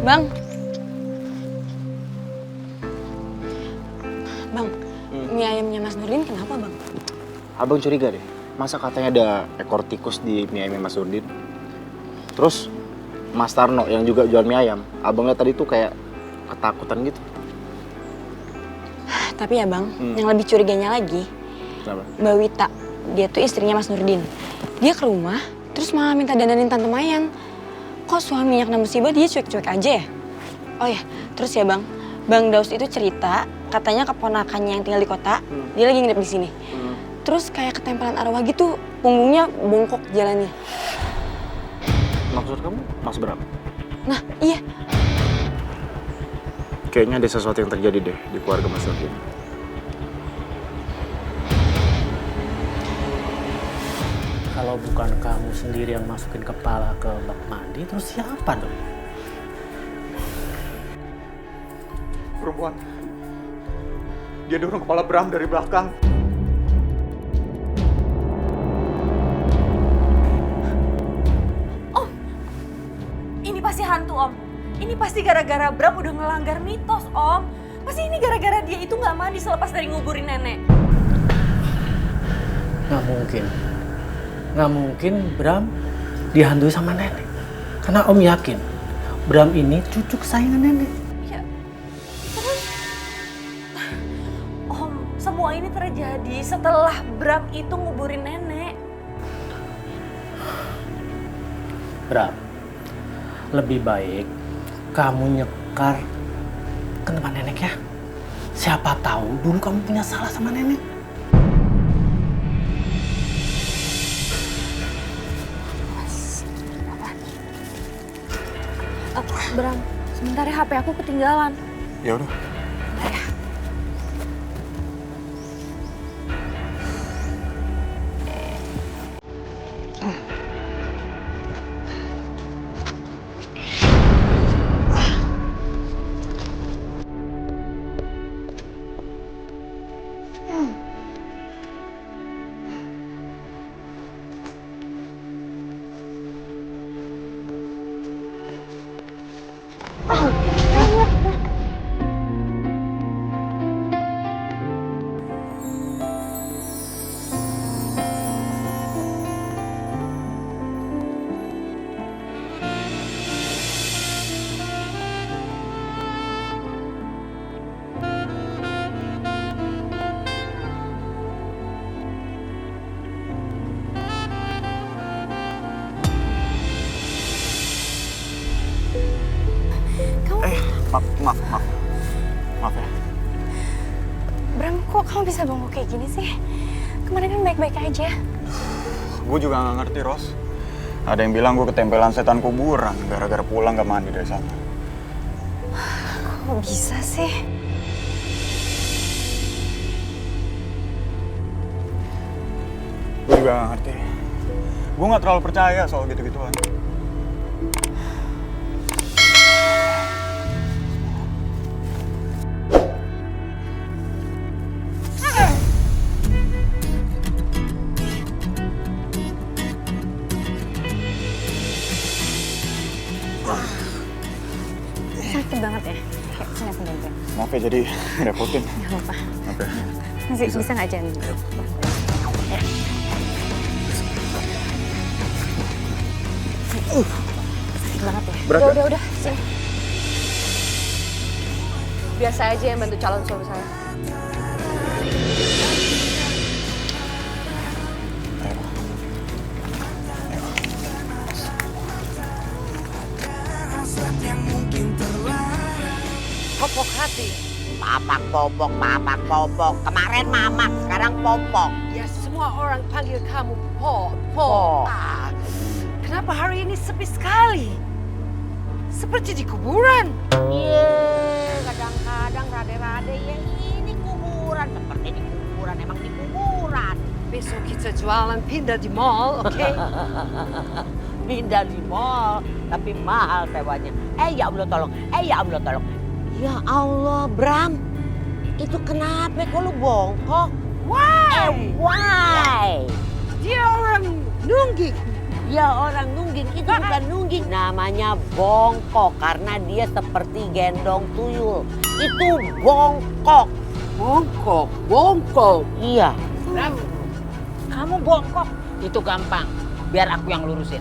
Bang. Bang, mie ayamnya Mas Nurdin kenapa, Bang? Abang curiga deh, masa katanya ada ekor tikus di mie ayam Mas Nurdin? Terus Mas Tarno yang juga jual mie ayam, abang lihat tadi tuh kayak ketakutan gitu. Tapi ya Bang, yang lebih curiganya lagi, Kenapa? Mbak Wita, dia tuh istrinya Mas Nurdin. Dia ke rumah, terus malah minta dandanin Tante Mayang. Kok suaminya kena musibah dia cuek-cuek aja ya? Oh ya, terus ya Bang, Bang Daus itu cerita, katanya keponakannya yang tinggal di kota, dia lagi nginep di sini. Terus kayak ketempelan arwah gitu, punggungnya bongkok jalannya. Maksud kamu Mas Bram? Nah, iya. Kayaknya ada sesuatu yang terjadi deh di keluarga Mas Nurdin. Kalau bukan kamu sendiri yang masukin kepala ke bak mandi, terus siapa dong? Perempuan. Dia dorong kepala Bram dari belakang. Om, ini pasti hantu Om. Ini pasti gara-gara Bram udah ngelanggar mitos Om. Pasti ini gara-gara dia itu nggak mandi selepas dari nguburin nenek. Nggak mungkin. Nggak mungkin Bram dihantui sama nenek. Karena Om yakin Bram ini cucu kesayangan nenek. Ya, terus Om, semua ini terjadi setelah Bram itu nguburin nenek. Bram, lebih baik kamu nyekar ke tempat nenek ya. Siapa tahu dulu kamu punya salah sama nenek. Bram, sebentar ya HP aku ketinggalan. Ya udah. Maaf ya. Bram, kok kamu bisa bongkok kayak gini sih? Kemarin kan baik-baik aja. Gue juga gak ngerti, Ros. Ada yang bilang gue ketempelan setan kuburan gara-gara pulang gak mandi dari sana. Kok bisa sih? Gue juga gak ngerti. Gue gak terlalu percaya soal gitu-gituan. Sakit banget ya? Kayak sini aku bantuin. Maaf ya jadi ngerepotin. Gak apa-apa. Maaf ya. Masih bisa nggak jalan? Ya. Sakit banget ya? Berat ya? Udah, sini. Biasa aja yang bantu calon suami saya. Popok hati. Papak popok. Kemarin mamak, sekarang popok. Ya semua orang panggil kamu Po. Ah, kenapa hari ini sepi sekali? Seperti di kuburan. Iya, kadang-kadang rade-rade ya ini kuburan. Seperti di kuburan, emang di kuburan. Besok kita jualan pindah di mall, oke? Pindah di mall, tapi mahal sewanya. Ya Allah tolong. Ya Allah, Bram. Itu kenapa kok lu bongkok? Why? Why? Dia orang nungging. Iya orang nungging, itu bukan nungging. Namanya bongkok karena dia seperti gendong tuyul. Itu bongkok. Bongkok. Iya. Bram, kamu bongkok. Itu gampang. Biar aku yang lurusin.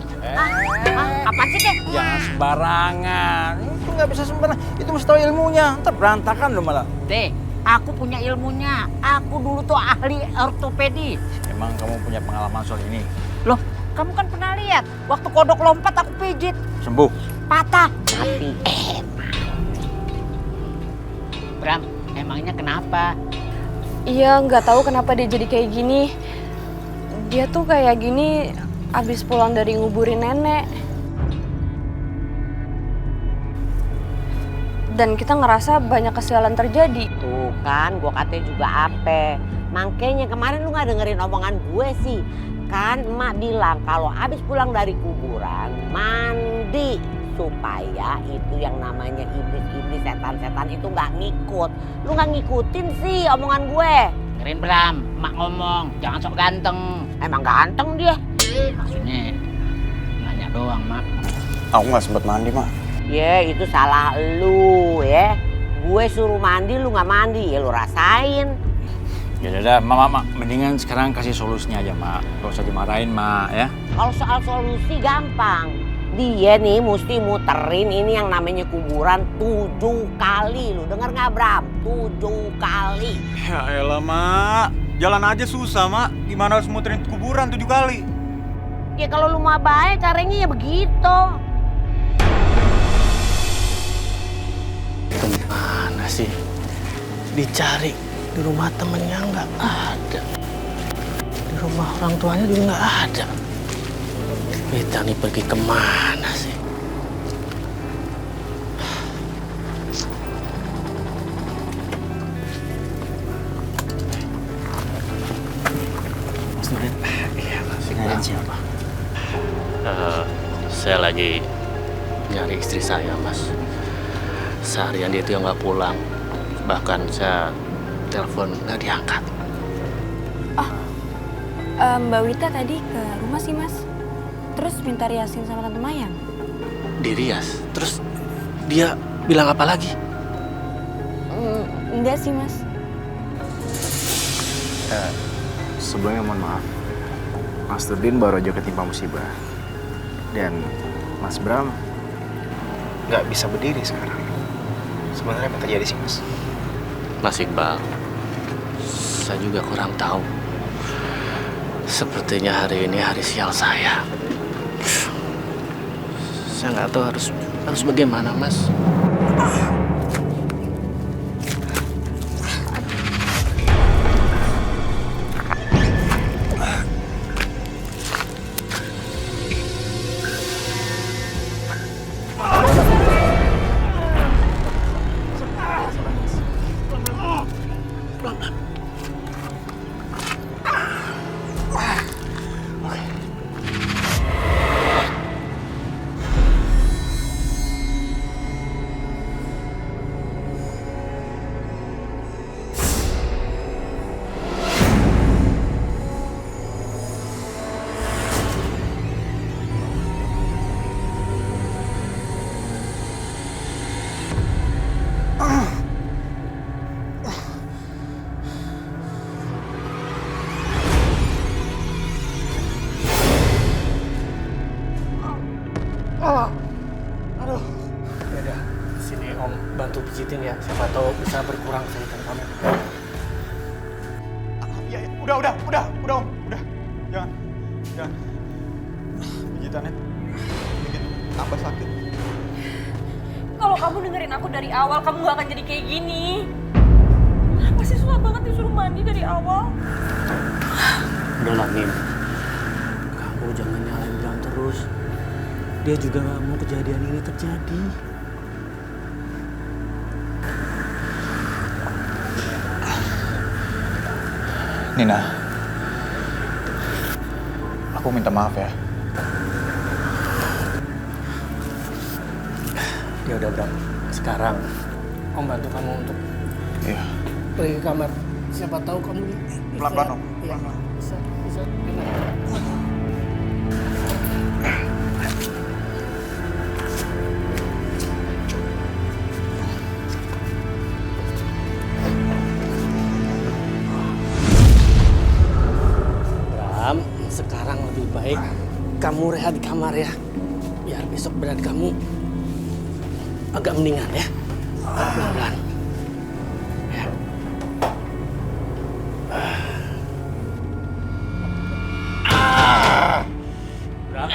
Apa sih deh? Jangan sembarangan. Itu nggak bisa sembarangan. Itu mesti tahu ilmunya. Ntar berantakan lo malah. Deh, aku punya ilmunya. Aku dulu tuh ahli ortopedi. Emang kamu punya pengalaman soal ini? Loh, kamu kan pernah lihat. Waktu kodok lompat aku pijit. Sembuh. Patah. Mati. Bram, emangnya kenapa? Iya, nggak tahu kenapa dia jadi kayak gini. Dia tuh kayak gini abis pulang dari nguburin nenek. Dan kita ngerasa banyak kesialan terjadi. Tuh kan, gua katanya juga apa. Makanya kemarin lu gak dengerin omongan gue sih. Kan emak bilang kalau habis pulang dari kuburan, mandi. Supaya itu yang namanya iblis-iblis, setan-setan itu gak ngikut. Lu gak ngikutin sih omongan gue. Dengerin Bram, emak ngomong. Jangan sok ganteng. Emang ganteng dia. Maksudnya, nanya doang, Mak. Aku nggak sempet mandi, Mak. Ya itu salah lu ya. Gue suruh mandi, lu gak mandi. Ya lu rasain. Ya udah, Mak, mendingan sekarang kasih solusinya aja, Mak. Gak usah dimarahin, Mak, ya. Kalau soal solusi gampang. Dia nih mesti muterin ini yang namanya kuburan 7 kali. Lu denger gak Bram? 7 kali. Ya elah, Mak. Jalan aja susah, Mak. Gimana harus muterin kuburan 7 kali? Ya kalau lu mau baik caranya ya begitu. Kemana sih? Dicari di rumah temennya nggak ada. Di rumah orang tuanya juga nggak ada. Kita nih pergi kemana sih? Mas Nurdin? Iya, Mas. Siapa? Saya lagi nyari istri saya, Mas. Seharian dia itu yang nggak pulang. Bahkan saya telepon nggak diangkat. Mbak Wita tadi ke rumah sih, Mas. Terus minta riasin sama Tante Mayang. Dirias? Terus dia bilang apa lagi? Enggak sih, Mas. Sebelumnya mohon maaf, Mas Nurdin baru aja ketimpa musibah. Dan Mas Bram nggak bisa berdiri sekarang. Sebenarnya apa terjadi sih, Mas? Mas Iqbal, saya juga kurang tahu. Sepertinya hari ini hari sial saya. Saya nggak tahu harus bagaimana, Mas. Sini Om bantu pijitin ya, siapa tahu bisa berkurang kesakitan kamu. Ya, udah, Om. Udah. Jangan. Pijitannya bikin tambah sakit. Kalau kamu dengerin aku dari awal, kamu gak akan jadi kayak gini. Kenapa sih susah banget disuruh mandi dari awal? Udahlah, Nim. Kamu jangan nyalain Bram terus. Dia juga nggak mau kejadian ini terjadi. Nina, aku minta maaf ya. Ya udah Bram, sekarang Om bantu kamu untuk Iya. pergi ke kamar. Siapa tahu kamu Pelan-pelan, Om. Iya, Pelan-pelan. bisa. Bram, sekarang lebih baik kamu rehat di kamar ya. Biar besok berat kamu agak mendingan ya. Pelan-pelan. Ya. Bram.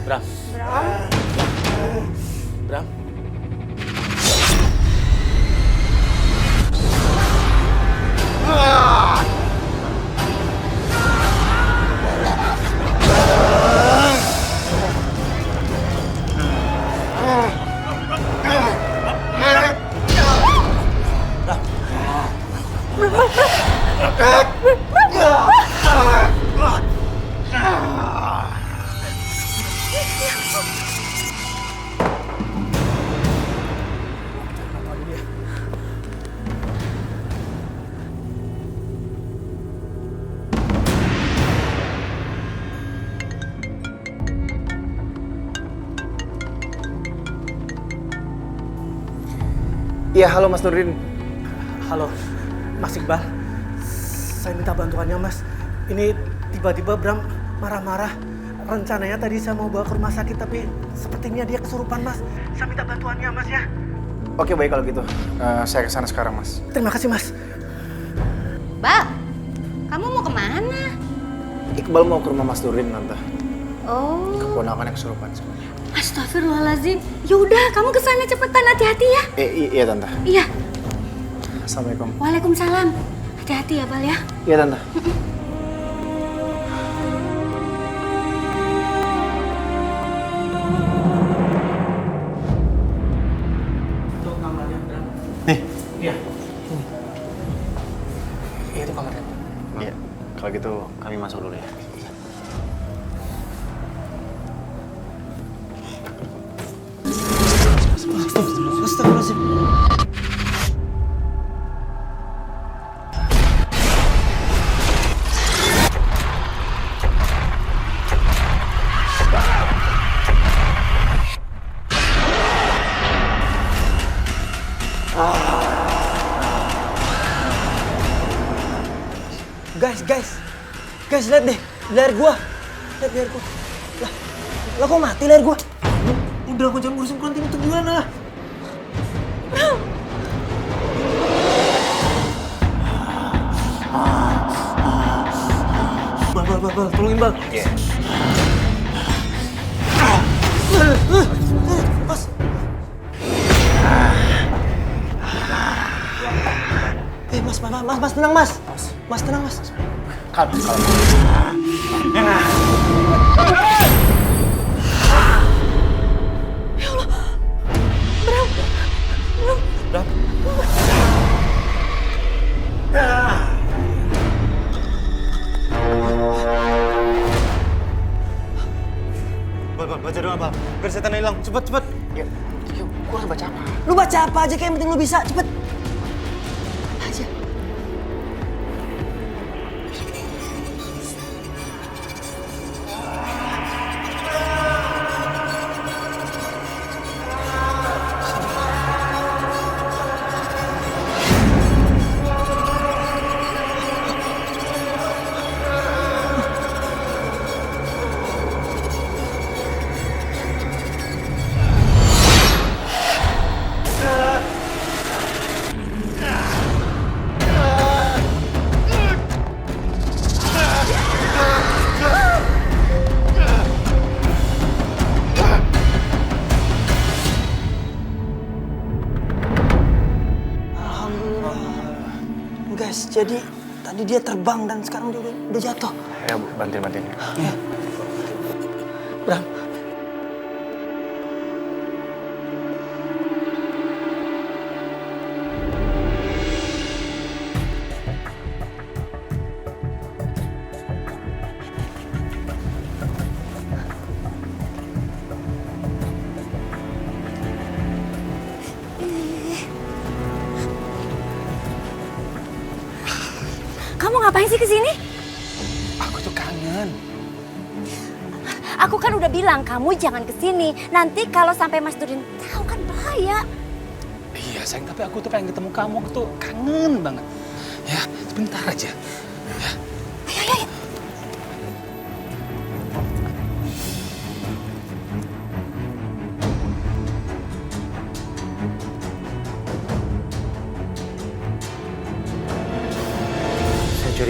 Bram. Bram. Iya, halo Mas Nurdin. Halo, Mas Iqbal. Saya minta bantuannya, Mas. Ini tiba-tiba Bram marah-marah. Rencananya tadi saya mau bawa ke rumah sakit, tapi sepertinya dia kesurupan, Mas. Saya minta bantuannya, Mas ya. Oke, baik kalau gitu. Saya kesana sekarang, Mas. Terima kasih, Mas. Bal, kamu mau kemana? Iqbal mau ke rumah Mas Nurdin, Tante. Oh. Keponakannya kesurupan sebenarnya. Astagfirullahaladzim. Yaudah, kamu kesana cepetan, hati-hati ya. Iya, Tante. Iya. Assalamualaikum. Waalaikumsalam. Hati-hati ya, Bal ya. Iya, Tante. Itu kamarnya, Bram. Nih. Iya. Ini. Itu kamarnya. Iya, kalau gitu kami masuk dulu ya. Astagfirullahaladzim. Guys, lihat deh, leher gua. Lihat leher gua. Lah kok mati leher gua? Udah, aku jangan ngurusin konten itu gimana? Bal, tolongin Bal. Iya. Mas, tenang Mas. Mas, tenang Mas. Kalem. Ya Allah. Bram. Bal, baca doa, Bal. Biar setannya hilang. Cepet. Yuk, gua harus baca apa? Lu baca apa aja kayak yang penting lu bisa, cepet. Aja. Guys, jadi tadi dia terbang dan sekarang dia udah jatuh. Ya, Bu, bantuin. Ya. Bram. Kamu ngapain sih kesini? Aku tuh kangen. Aku kan udah bilang kamu jangan kesini. Nanti kalau sampai Mas Nurdin tahu kan bahaya. Iya sayang, tapi aku tuh pengen ketemu kamu, aku tuh kangen banget. Ya, sebentar aja. Ya,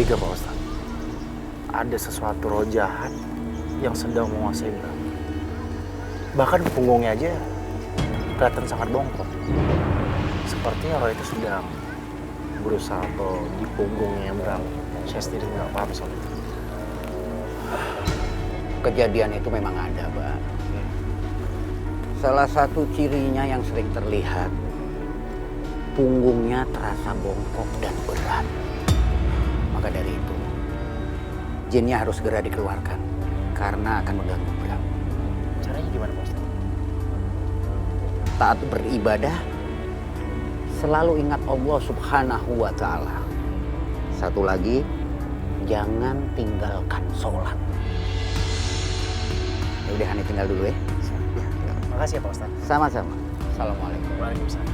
curiga Pak Ustadz. Ada sesuatu roh jahat yang sedang menguasai Bram. Bahkan punggungnya aja kelihatan sangat bongkok. Sepertinya roh itu sedang berusaha atau di punggungnya Bram. Saya sendiri nggak paham soal itu. Kejadian itu memang ada, Mbak. Salah satu cirinya yang sering terlihat, punggungnya terasa bongkok dan berat. Maka dari itu, jinnya harus segera dikeluarkan karena akan mengganggu Bram. Caranya gimana Pak Ustadz? Taat beribadah, selalu ingat Allah Subhanahu wa Ta'ala. Satu lagi, jangan tinggalkan sholat. Ya udah, Hani tinggal dulu ya. Makasih ya Pak Ustadz. Sama-sama. Assalamualaikum. Waalaikumsalam.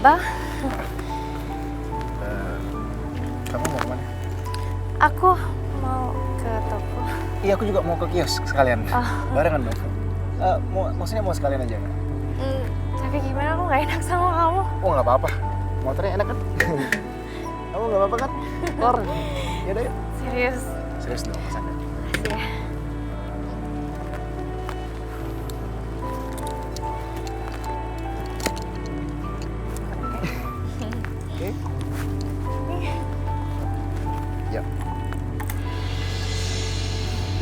Bang, Kamu mau kemana? aku mau ke toko. Iya, aku juga mau ke kios sekalian. Barengan dong. Maksudnya mau sekalian aja nggak? Tapi gimana, aku gak enak sama kamu. Oh nggak apa-apa. Motornya enak kan? Kamu nggak apa-apa kan? Kor. Yaudah yuk. Serius. Serius dong, Mas Anda. Makasih ya. Oke. Ya.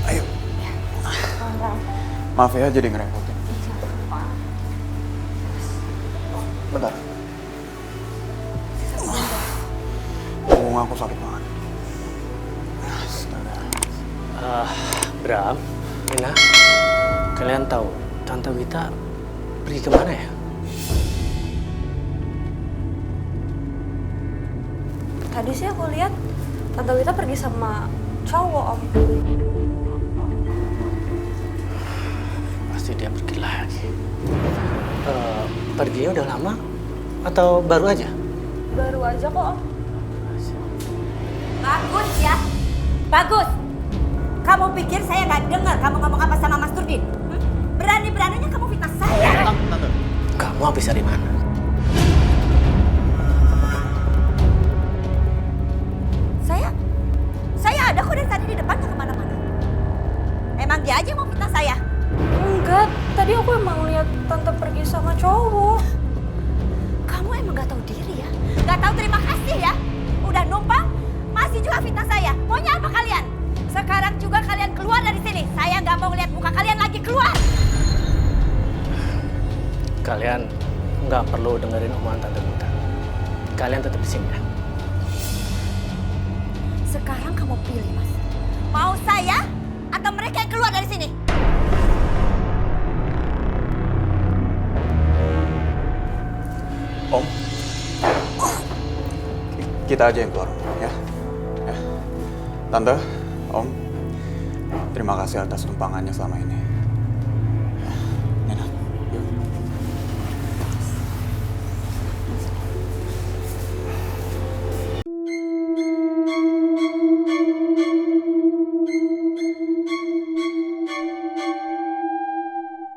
Ayo. Maaf ya jadi ngerepotin. Bentar. Punggung aku sakit banget. Bram, Ina, kalian tahu Tante Wita pergi kemana ya? Tadi sih aku lihat Tante Wita pergi sama cowok, Om. Pasti dia pergi lagi. Perginya udah lama atau baru aja? Baru aja kok, Om. Bagus ya, bagus. Kamu pikir saya nggak dengar kamu ngomong apa sama Mas Nurdin? Berani-beraninya kamu fitnah saya. Kamu habis dari mana? Saya ada kok dari tadi di depan, nggak kemana-mana. Emang dia aja yang mau fitnah saya? Enggak, tadi aku emang lihat Tante pergi sama cowok. Kamu emang nggak tahu diri ya? Nggak tahu terima kasih ya? Udah numpang, masih juga fitnah saya. Maunya apa kalian? Sekarang juga kalian keluar dari sini. Saya nggak mau lihat muka kalian lagi, keluar. Kalian nggak perlu dengerin omongan Tante Wita. Kalian tetap di sini ya. Sekarang kamu pilih, Mas. Mau saya atau mereka yang keluar dari sini? Om. Kita aja yang keluar, ya. Tante, Om. Terima kasih atas tumpangannya selama ini.